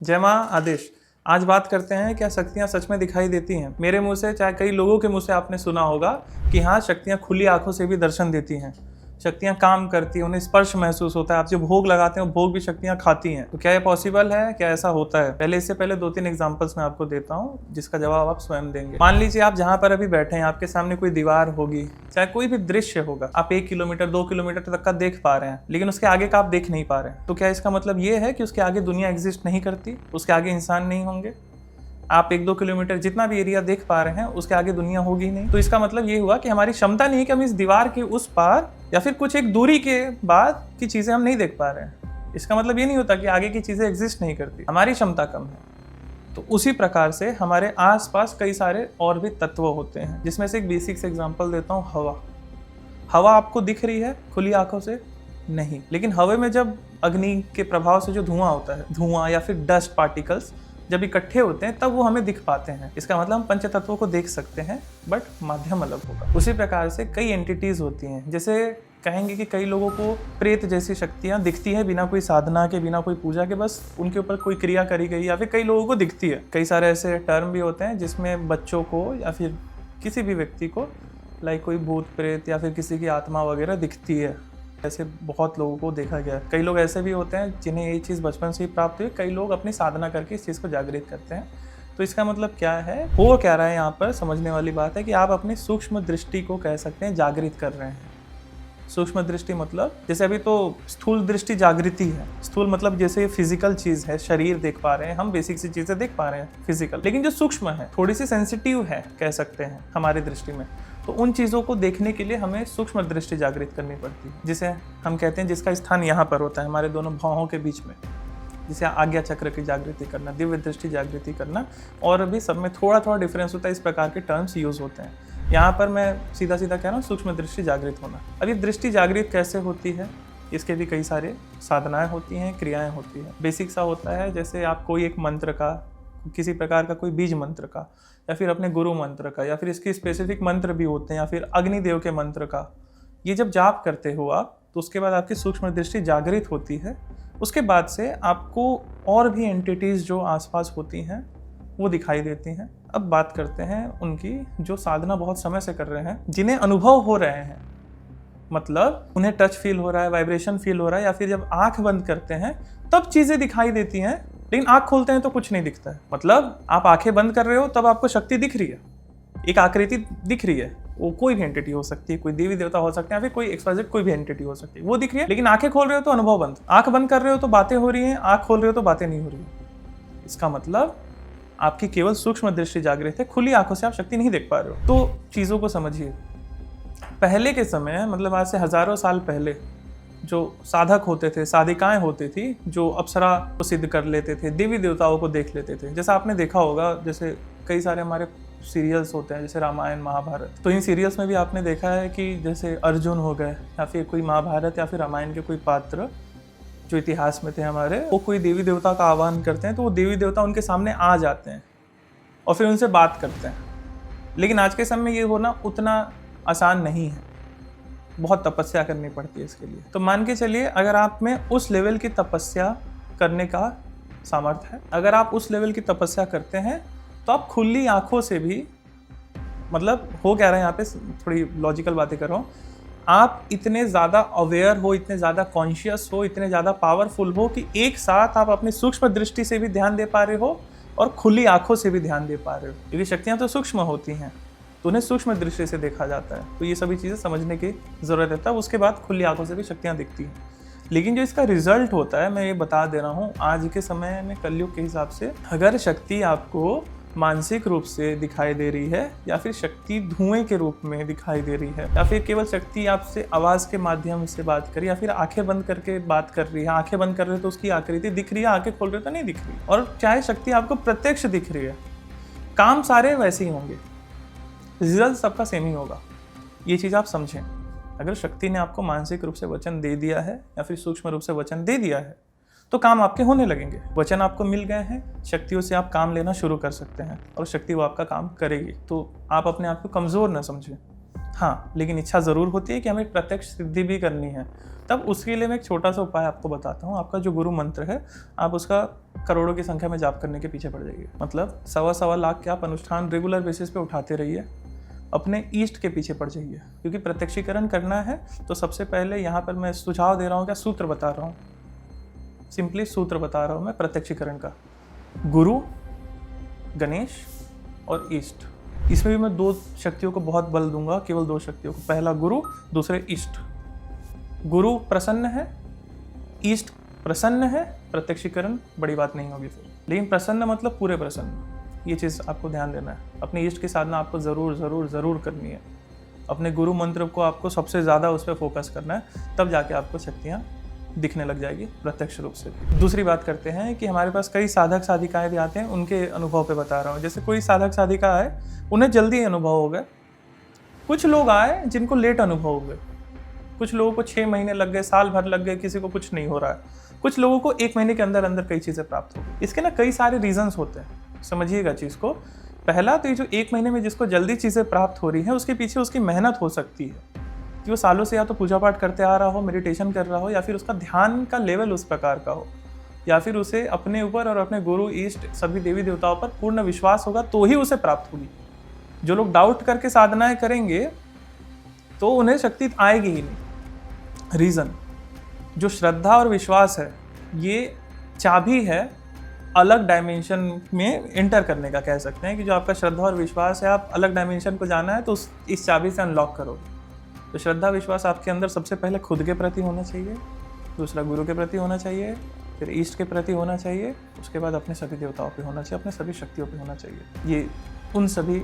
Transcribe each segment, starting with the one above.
जय माँ आदेश। आज बात करते हैं क्या शक्तियाँ सच में दिखाई देती हैं। मेरे मुंह से चाहे कई लोगों के मुंह से आपने सुना होगा कि हाँ, शक्तियाँ खुली आंखों से भी दर्शन देती हैं, शक्तियाँ काम करती हैं, उन्हें स्पर्श महसूस होता है। आप जो भोग लगाते हैं वो भोग भी शक्तियाँ खाती हैं। तो क्या ये पॉसिबल है? क्या ऐसा होता है? इससे पहले 2-3 एग्जांपल्स मैं आपको देता हूँ जिसका जवाब आप स्वयं देंगे। मान लीजिए आप जहाँ पर अभी बैठे हैं, आपके सामने कोई दीवार होगी, चाहे कोई भी दृश्य होगा, आप 1 किलोमीटर 2 किलोमीटर तक का देख पा रहे हैं, लेकिन उसके आगे का आप देख नहीं पा रहे हैं। तो क्या इसका मतलब ये है कि उसके आगे दुनिया एग्जिस्ट नहीं करती, उसके आगे इंसान नहीं होंगे? आप 1-2 किलोमीटर जितना भी एरिया देख पा रहे हैं उसके आगे दुनिया होगी ही नहीं। तो इसका मतलब ये हुआ कि हमारी क्षमता नहीं है कि हम इस दीवार के उस पार या फिर कुछ एक दूरी के बाद की चीजें हम नहीं देख पा रहे हैं। इसका मतलब ये नहीं होता कि आगे की चीजें एग्जिस्ट नहीं करती, हमारी क्षमता कम है। तो उसी प्रकार से हमारे आसपास कई सारे और भी तत्व होते हैं, जिसमें से एक बेसिक से एग्जांपल देता हूँ। हवा आपको दिख रही है खुली आंखों से? नहीं। लेकिन हवा में जब अग्नि के प्रभाव से जो धुआं होता है, धुआं या फिर डस्ट पार्टिकल्स जब इकट्ठे होते हैं तब वो हमें दिख पाते हैं। इसका मतलब हम पंच तत्वों को देख सकते हैं, बट माध्यम अलग होगा। उसी प्रकार से कई एंटिटीज होती हैं, जैसे कहेंगे कि कई लोगों को प्रेत जैसी शक्तियां दिखती है बिना कोई साधना के, बिना कोई पूजा के, बस उनके ऊपर कोई क्रिया करी गई, या फिर कई लोगों को दिखती है। कई सारे ऐसे टर्म भी होते हैं जिसमें बच्चों को या फिर किसी भी व्यक्ति को लाइक कोई भूत प्रेत या फिर किसी की आत्मा वगैरह दिखती है। ऐसे बहुत लोगों को देखा गया। कई लोग ऐसे भी होते हैं जिन्हें ये चीज़ बचपन से ही प्राप्त हुई, कई लोग अपनी साधना करके इस चीज़ को जागृत करते हैं। तो इसका मतलब क्या है, हो क्या रहा है यहाँ पर समझने वाली बात है कि आप अपनी सूक्ष्म दृष्टि को कह सकते हैं जागृत कर रहे हैं। सूक्ष्म दृष्टि मतलब जैसे अभी तो स्थूल दृष्टि जागृति है। स्थूल मतलब जैसे फिजिकल चीज है, शरीर देख पा रहे हैं हम, बेसिक सी चीजें देख पा रहे हैं फिजिकल, लेकिन जो सूक्ष्म है, थोड़ी सी सेंसिटिव है कह सकते हैं हमारी दृष्टि में, तो उन चीज़ों को देखने के लिए हमें सूक्ष्म दृष्टि जागृत करनी पड़ती है, जिसे हम कहते हैं, जिसका स्थान यहाँ पर होता है हमारे दोनों भौहों के बीच में, जिसे आज्ञा चक्र की जागृति करना, दिव्य दृष्टि जागृति करना। और भी सब में थोड़ा थोड़ा डिफरेंस होता है, इस प्रकार के टर्म्स यूज होते हैं। यहाँ पर मैं सीधा सीधा कह रहा हूँ सूक्ष्म दृष्टि जागृत होना। अब ये दृष्टि जागृत कैसे होती है, इसके भी कई सारे साधनाएं होती हैं, क्रियाएं होती हैं। बेसिक सा होता है जैसे आप कोई एक मंत्र का, किसी प्रकार का कोई बीज मंत्र का, या फिर अपने गुरु मंत्र का, या फिर इसकी स्पेसिफिक मंत्र भी होते हैं, या फिर अग्निदेव के मंत्र का, ये जब जाप करते हो आप, तो उसके बाद आपकी सूक्ष्म दृष्टि जागृत होती है। उसके बाद से आपको और भी एंटिटीज जो आसपास होती हैं वो दिखाई देती हैं। अब बात करते हैं उनकी जो साधना बहुत समय से कर रहे हैं, जिन्हें अनुभव हो रहे हैं, मतलब उन्हें टच फील हो रहा है, वाइब्रेशन फील हो रहा है, या फिर जब आंख बंद करते हैं तब चीजें दिखाई देती हैं, लेकिन आंख खोलते हैं तो कुछ नहीं दिखता है। मतलब आप आंखें बंद कर रहे हो तब आपको शक्ति दिख रही है, एक आकृति दिख रही है, वो कोई भी एंटिटी हो सकती है, कोई देवी देवता हो सकते हैं, या फिर कोई एक्सवाइजेड कोई भी एंटिटी हो सकती है, वो दिख रही है। लेकिन आंखें खोल रहे हो तो अनुभव बंद, आंख बंद कर रहे हो तो बातें हो रही हैं, आंख खोल रहे हो तो बातें नहीं हो रही है। इसका मतलब आपकी केवल सूक्ष्म दृष्टि जागृत है, खुली आंखों से आप शक्ति नहीं देख पा रहे हो। तो चीजों को समझिए। पहले के समय, मतलब आज से हजारों साल पहले, जो साधक होते थे, साधिकाएं होती थी, जो अप्सरा को सिद्ध कर लेते थे, देवी देवताओं को देख लेते थे। जैसा आपने देखा होगा, जैसे कई सारे हमारे सीरियल्स होते हैं, जैसे रामायण, महाभारत, तो इन सीरियल्स में भी आपने देखा है कि जैसे अर्जुन हो गए, या फिर कोई महाभारत या फिर रामायण के कोई पात्र जो इतिहास में थे हमारे, वो कोई देवी देवता का आह्वान करते हैं, तो वो देवी देवता उनके सामने आ जाते हैं और फिर उनसे बात करते हैं। लेकिन आज के समय में ये होना उतना आसान नहीं है, बहुत तपस्या करनी पड़ती है इसके लिए। तो मान के चलिए, अगर आप में उस लेवल की तपस्या करने का सामर्थ्य है, अगर आप उस लेवल की तपस्या करते हैं, तो आप खुली आंखों से भी, मतलब हो क्या रहा है यहाँ पे, थोड़ी लॉजिकल बातें कर रहा हूँ, आप इतने ज़्यादा अवेयर हो, इतने ज़्यादा कॉन्शियस हो, इतने ज़्यादा पावरफुल हो कि एक साथ आप अपनी सूक्ष्म दृष्टि से भी ध्यान दे पा रहे हो और खुली आंखों से भी ध्यान दे पा रहे हो, क्योंकि शक्तियाँ तो सूक्ष्म होती हैं, तो उन्हें सूक्ष्म दृष्टि से देखा जाता है। तो ये सभी चीज़ें समझने की ज़रूरत है, तब उसके बाद खुली आंखों से भी शक्तियाँ दिखती हैं। लेकिन जो इसका रिजल्ट होता है, मैं ये बता दे रहा हूँ, आज के समय में कलयुग के हिसाब से, अगर शक्ति आपको मानसिक रूप से दिखाई दे रही है, या फिर शक्ति धुएं के रूप में दिखाई दे रही है, या फिर केवल शक्ति आपसे आवाज़ के माध्यम से बात करी, या फिर आंखें बंद करके बात कर रही है, आंखें बंद कर रहे हो तो उसकी आकृति दिख रही है, आंखें खोल रहे हो तो नहीं दिख रही, और चाहे शक्ति आपको प्रत्यक्ष दिख रही है, काम सारे वैसे ही होंगे, रिजल्ट सबका सेम ही होगा। ये चीज़ आप समझें। अगर शक्ति ने आपको मानसिक रूप से वचन दे दिया है, या फिर सूक्ष्म रूप से वचन दे दिया है, तो काम आपके होने लगेंगे। वचन आपको मिल गए हैं, शक्तियों से आप काम लेना शुरू कर सकते हैं, और शक्ति वो आपका काम करेगी। तो आप अपने आप को कमज़ोर ना समझें। हाँ, लेकिन इच्छा ज़रूर होती है कि हमें प्रत्यक्ष सिद्धि भी करनी है। तब उसके लिए मैं एक छोटा सा उपाय आपको बताता हूँ। आपका जो गुरु मंत्र है, आप उसका करोड़ों की संख्या में जाप करने के पीछे पड़ जाइए। मतलब 1.25 लाख के आप अनुष्ठान रेगुलर बेसिस पे उठाते रहिए, अपने ईष्ट के पीछे पड़ जाइए। क्योंकि प्रत्यक्षीकरण करना है तो सबसे पहले यहाँ पर मैं सुझाव दे रहा हूँ, क्या सूत्र बता रहा हूँ, सिंपली सूत्र बता रहा हूँ मैं प्रत्यक्षीकरण का। गुरु, गणेश और ईष्ट, इसमें भी मैं 2 शक्तियों को बहुत बल दूंगा, केवल 2 शक्तियों को। पहला गुरु, दूसरे ईष्ट। गुरु प्रसन्न है, ईष्ट प्रसन्न है, प्रत्यक्षीकरण बड़ी बात नहीं होगी फिर। लेकिन प्रसन्न मतलब पूरे प्रसन्न, ये चीज़ आपको ध्यान देना है। अपनी ईष्ट की साधना आपको ज़रूर ज़रूर ज़रूर करनी है। अपने गुरु मंत्र को आपको सबसे ज़्यादा उस पर फोकस करना है, तब जाके आपको शक्तियाँ दिखने लग जाएगी प्रत्यक्ष रूप से। दूसरी बात करते हैं कि हमारे पास कई साधक साधिकाएं भी आते हैं, उनके अनुभव पे बता रहा हूँ। जैसे कोई साधक साधिका है, उन्हें जल्दी अनुभव हो गए। कुछ लोग आए जिनको लेट अनुभव हो गए। कुछ लोगों को 6 महीने लग गए, साल भर लग गए, किसी को कुछ नहीं हो रहा है। कुछ लोगों को 1 महीने के अंदर अंदर कई चीज़ें प्राप्त हो गई। इसके ना कई सारे रीजंस होते हैं, समझिएगा चीज़ को। पहला तो ये जो 1 महीने में जिसको जल्दी चीज़ें प्राप्त हो रही हैं, उसके पीछे उसकी मेहनत हो सकती है कि वो सालों से या तो पूजा पाठ करते आ रहा हो, मेडिटेशन कर रहा हो, या फिर उसका ध्यान का लेवल उस प्रकार का हो, या फिर उसे अपने ऊपर और अपने गुरु, ईष्ट, सभी देवी देवताओं पर पूर्ण विश्वास होगा तो ही उसे प्राप्त होगी। जो लोग डाउट करके साधनाएं करेंगे तो उन्हें शक्ति आएगी ही नहीं। रीज़न, जो श्रद्धा और विश्वास है, ये चाबी है अलग डायमेंशन में एंटर करने का। कह सकते हैं कि जो आपका श्रद्धा और विश्वास है, आप अलग डायमेंशन को जाना है तो इस चाबी से अनलॉक करोगे। तो श्रद्धा विश्वास आपके अंदर सबसे पहले खुद के प्रति होना चाहिए, दूसरा गुरु के प्रति होना चाहिए, फिर ईष्ट के प्रति होना चाहिए, उसके बाद अपने सभी देवताओं पे होना चाहिए, अपने सभी शक्तियों पे होना चाहिए। ये उन सभी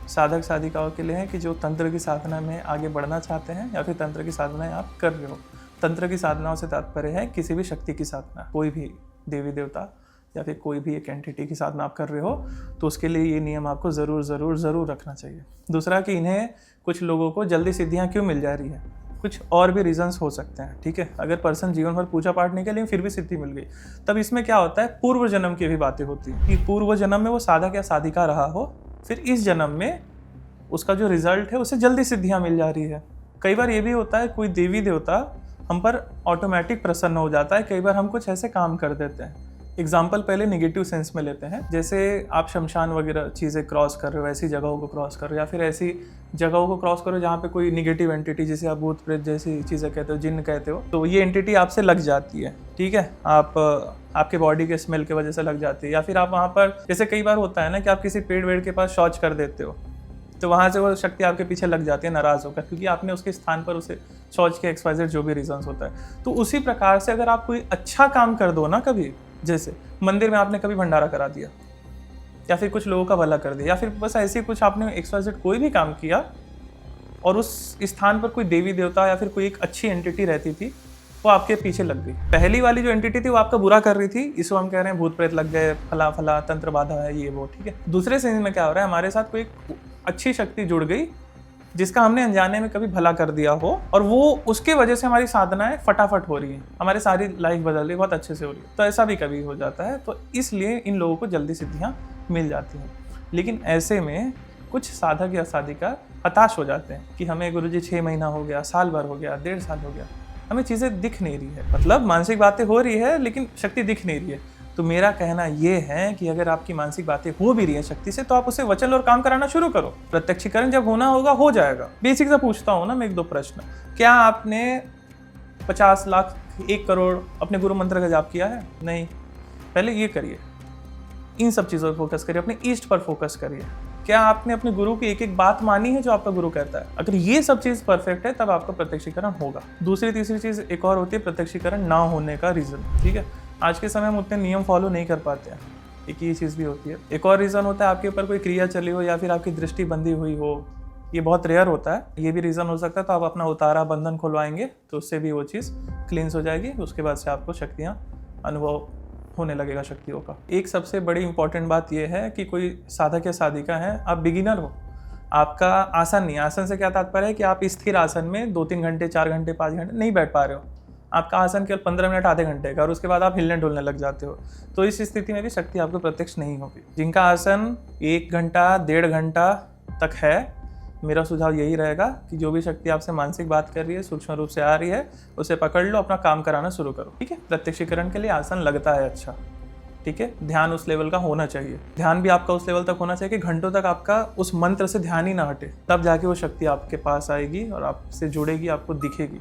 साधक साधिकाओं के लिए है कि जो तंत्र की साधना में आगे बढ़ना चाहते हैं, या फिर तंत्र की साधनाएं आप कर रहे हो। तंत्र की साधनाओं से तात्पर्य है किसी भी शक्ति की साधना, कोई भी देवी देवता या फिर कोई भी एक एंटिटी की साधना आप कर रहे हो, तो उसके लिए ये नियम आपको ज़रूर ज़रूर ज़रूर रखना चाहिए। दूसरा कि इन्हें कुछ लोगों को जल्दी सिद्धियाँ क्यों मिल जा रही है, कुछ और भी रीजंस हो सकते हैं। ठीक है, अगर पर्सन जीवन भर पूजा पाठ नहीं किया लेकिन फिर भी सिद्धि मिल गई, तब इसमें क्या होता है, पूर्व जन्म की भी बातें होती हैं कि पूर्व जन्म में वो साधक या साधिका रहा हो, फिर इस जन्म में उसका जो रिजल्ट है उसे जल्दी सिद्धियाँ मिल जा रही है। कई बार ये भी होता है कोई देवी देवता हम पर ऑटोमेटिक प्रसन्न हो जाता है, कई बार हम कुछ ऐसे काम कर देते हैं। एग्जाम्पल पहले निगेटिव सेंस में लेते हैं, जैसे आप शमशान वगैरह चीज़ें क्रॉस कर रहे हो, ऐसी जगहों को क्रॉस कर रहे हो, या फिर ऐसी जगहों को क्रॉस करो जहाँ पे कोई निगेटिव एंटिटी, जैसे आप भूत प्रेत जैसी चीज़ें कहते हो, जिन्न कहते हो, तो ये एंटिटी आपसे लग जाती है। ठीक है, आपके बॉडी के स्मेल की वजह से लग जाती है, या फिर आप वहाँ पर, जैसे कई बार होता है ना कि आप किसी पेड़ वेड़ के पास शौच कर देते हो, तो वहाँ से वो शक्ति आपके पीछे लग जाती है नाराज़ होकर, क्योंकि आपने उसके स्थान पर उसे शौच के XYZ जो भी रीजंस होता है। तो उसी प्रकार से अगर आप कोई अच्छा काम कर दो ना, कभी जैसे मंदिर में आपने कभी भंडारा करा दिया, या फिर कुछ लोगों का भला कर दिया, या फिर बस ऐसे कुछ आपने XYZ कोई भी काम किया और उस स्थान पर कोई देवी देवता या फिर कोई एक अच्छी एंटिटी रहती थी, वो आपके पीछे लग गई। पहली वाली जो एंटिटी थी वो आपका बुरा कर रही थी, इसको हम कह रहे हैं भूत प्रेत लग गए, फला फला तंत्र बाधा है, ये वो। ठीक है, दूसरे सीन में क्या हो रहा है, हमारे साथ कोई एक अच्छी शक्ति जुड़ गई जिसका हमने अनजाने में कभी भला कर दिया हो, और वो उसके वजह से हमारी साधनाएं फटाफट हो रही हैं, हमारी सारी लाइफ बदल रही है, बहुत अच्छे से हो रही है। तो ऐसा भी कभी हो जाता है, तो इसलिए इन लोगों को जल्दी सिद्धियाँ मिल जाती हैं। लेकिन ऐसे में कुछ साधक या साधिका हताश हो जाते हैं कि हमें गुरुजी 6 महीना हो गया, साल भर हो गया, 1.5 साल हो गया, हमें चीज़ें दिख नहीं रही है, मतलब मानसिक बातें हो रही है लेकिन शक्ति दिख नहीं रही है। तो मेरा कहना ये है कि अगर आपकी मानसिक बातें हो भी रही है शक्ति से, तो आप उसे वचन और काम कराना शुरू करो। प्रत्यक्षीकरण जब होना होगा हो जाएगा। बेसिक सा पूछता हूँ ना मैं 1-2 प्रश्न, क्या आपने 50 लाख 1 करोड़ अपने गुरु मंत्र का जाप किया है? नहीं। पहले ये करिए, इन सब चीज़ों पर फोकस करिए, अपने ईष्ट पर फोकस करिए। क्या आपने अपने गुरु की एक एक बात मानी है जो आपका गुरु कहता है? अगर ये सब चीज़ परफेक्ट है तब आपका प्रत्यक्षीकरण होगा। दूसरी तीसरी चीज़ एक और होती है प्रत्यक्षीकरण ना होने का रीज़न। ठीक है, आज के समय में उतने नियम फॉलो नहीं कर पाते हैं, एक ये चीज़ भी होती है। एक और रीज़न होता है आपके ऊपर कोई क्रिया चली हो या फिर आपकी दृष्टि बंधी हुई हो, ये बहुत रेयर होता है, ये भी रीज़न हो सकता है। तो आप अपना उतारा बंधन खुलवाएंगे तो उससे भी वो चीज़ क्लींस हो जाएगी, उसके बाद से आपको शक्तियाँ अनुभव होने लगेगा शक्तियों का। एक सबसे बड़ी इंपॉर्टेंट बात यह है कि कोई साधक या साधिका है, आप बिगिनर हो, आपका आसन नहीं, आसन से क्या तात्पर्य है कि आप स्थिर आसन में 2-3 घंटे 4 घंटे 5 घंटे नहीं बैठ पा रहे हो, आपका आसन केवल 15 मिनट आधे घंटे का, और उसके बाद आप हिलने डुलने लग जाते हो, तो इस स्थिति में भी शक्ति आपको प्रत्यक्ष नहीं होगी। जिनका आसन 1 घंटा 1.5 घंटा तक है, मेरा सुझाव यही रहेगा कि जो भी शक्ति आपसे मानसिक बात कर रही है, सूक्ष्म रूप से आ रही है, उसे पकड़ लो, अपना काम कराना शुरू करो। ठीक है, प्रत्यक्षीकरण के लिए आसन लगता है अच्छा। ठीक है, ध्यान उस लेवल का होना चाहिए। ध्यान भी आपका उस लेवल तक होना चाहिए कि घंटों तक आपका उस मंत्र से ध्यान ही ना हटे, तब जाके वो शक्ति आपके पास आएगी और आपसे जुड़ेगी, आपको दिखेगी।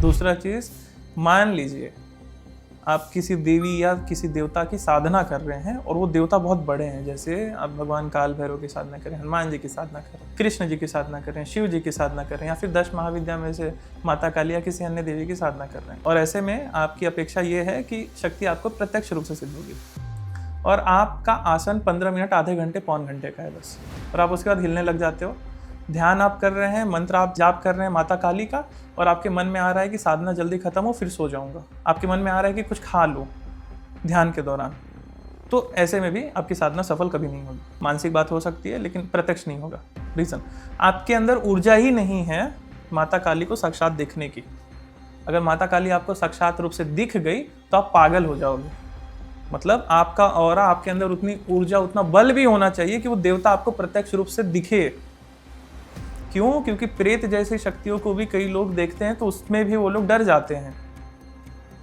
दूसरा चीज़, मान लीजिए आप किसी देवी या किसी देवता की साधना कर रहे हैं और वो देवता बहुत बड़े हैं, जैसे आप भगवान काल भैरव की साधना करें, हनुमान जी की साधना करें, कृष्ण जी की साधना करें, शिव जी की साधना करें, या फिर 10 महाविद्या में से माता काली या किसी अन्य देवी की साधना कर रहे हैं। और ऐसे में आपकी अपेक्षा ये है कि शक्ति आपको प्रत्यक्ष रूप से सिद्ध होगी और आपका आसन 15 मिनट, आधे घंटे, पौन घंटे का है बस, और आप उसके बाद हिलने लग जाते हो। ध्यान आप कर रहे हैं, मंत्र आप जाप कर रहे हैं माता काली का, और आपके मन में आ रहा है कि साधना जल्दी खत्म हो फिर सो जाऊंगा। आपके मन में आ रहा है कि कुछ खा लो ध्यान के दौरान, तो ऐसे में भी आपकी साधना सफल कभी नहीं होगी। मानसिक बात हो सकती है लेकिन प्रत्यक्ष नहीं होगा। रीज़न, आपके अंदर ऊर्जा ही नहीं है माता काली को साक्षात देखने की। अगर माता काली आपको साक्षात रूप से दिख गई तो आप पागल हो जाओगे। मतलब आपका ऑरा, आपके अंदर उतनी ऊर्जा, उतना बल भी होना चाहिए कि वो देवता आपको प्रत्यक्ष रूप से दिखे। क्यों? क्योंकि प्रेत जैसी शक्तियों को भी कई लोग देखते हैं तो उसमें भी वो लोग डर जाते हैं,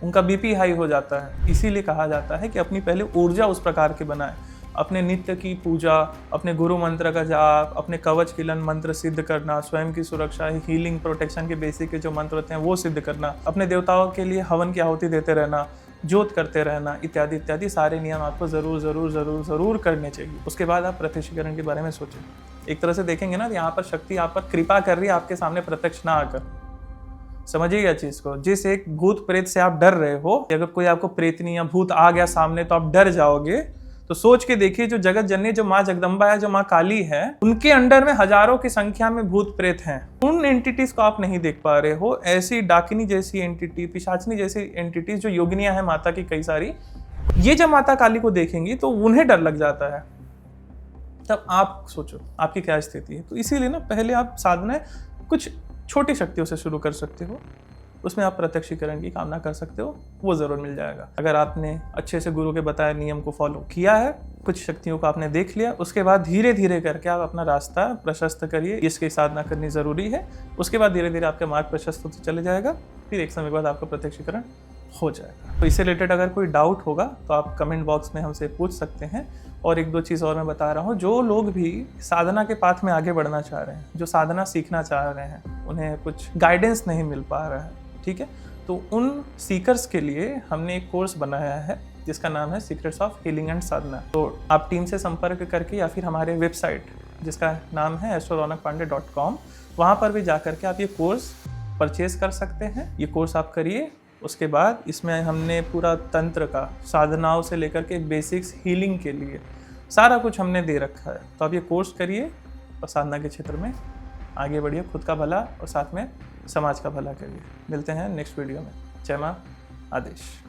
उनका बीपी हाई हो जाता है। इसीलिए कहा जाता है कि अपनी पहले ऊर्जा उस प्रकार के बनाए, अपने नित्य की पूजा, अपने गुरु मंत्र का जाप, अपने कवच किलन मंत्र सिद्ध करना, स्वयं की सुरक्षा, हीलिंग, प्रोटेक्शन के बेसिक के जो मंत्र होते हैं वो सिद्ध करना, अपने देवताओं के लिए हवन की आहुति देते रहना, जोत करते रहना, इत्यादि इत्यादि सारे नियम आपको जरूर जरूर जरूर जरूर करने चाहिए। उसके बाद आप प्रत्यक्षीकरण के बारे में सोचें। एक तरह से देखेंगे ना, यहाँ पर शक्ति आप पर कृपा कर रही है, आपके सामने प्रत्यक्ष ना आकर। समझिएगा चीज को। जिस एक भूत प्रेत से आप डर रहे हो, अगर कोई आपको प्रेतनी या भूत आ गया सामने तो आप डर जाओगे, तो सोच के देखिए जो जगत जननी, जो माँ जगदम्बा है, जो माँ काली है, उनके अंडर में हजारों की संख्या में भूत प्रेत हैं। उन एंटिटीज को आप नहीं देख पा रहे हो। ऐसी डाकिनी जैसी एंटिटी, पिशाचनी जैसी एंटिटीज जो योगिनियां हैं माता की कई सारी, ये जब माता काली को देखेंगी तो उन्हें डर लग जाता है। तब आप सोचो आपकी क्या स्थिति है। तो इसीलिए ना, पहले आप साधना कुछ छोटी शक्तियों से शुरू कर सकते हो, उसमें आप प्रत्यक्षीकरण की कामना कर सकते हो, वो जरूर मिल जाएगा। अगर आपने अच्छे से गुरु के बताए नियम को फॉलो किया है, कुछ शक्तियों को आपने देख लिया, उसके बाद धीरे धीरे करके आप अपना रास्ता प्रशस्त करिए। इसकी साधना करनी जरूरी है। उसके बाद धीरे धीरे आपका मार्ग प्रशस्त होते चले जाएगा, फिर एक समय बाद आपका प्रत्यक्षीकरण हो जाएगा। तो इससे रिलेटेड अगर कोई डाउट होगा तो आप कमेंट बॉक्स में हमसे पूछ सकते हैं। और एक दो चीज़ और मैं बता रहा हूँ, जो लोग भी साधना के पाथ में आगे बढ़ना चाह रहे हैं, जो साधना सीखना चाह रहे हैं, उन्हें कुछ गाइडेंस नहीं मिल पा रहा है, ठीक है, तो उन सीकर्स के लिए हमने एक कोर्स बनाया है जिसका नाम है सीक्रेट्स ऑफ हीलिंग एंड साधना। तो आप टीम से संपर्क करके या फिर हमारे वेबसाइट जिसका नाम है astroronakpande.com, वहाँ पर भी जा करके आप ये कोर्स परचेज कर सकते हैं। ये कोर्स आप करिए। उसके बाद इसमें हमने पूरा तंत्र का, साधनाओं से लेकर के बेसिक्स हीलिंग के लिए सारा कुछ हमने दे रखा है। तो आप ये कोर्स करिए और साधना के क्षेत्र में आगे बढ़िए, खुद का भला और साथ में समाज का भला करिए। मिलते हैं नेक्स्ट वीडियो में। जय मां, आदेश।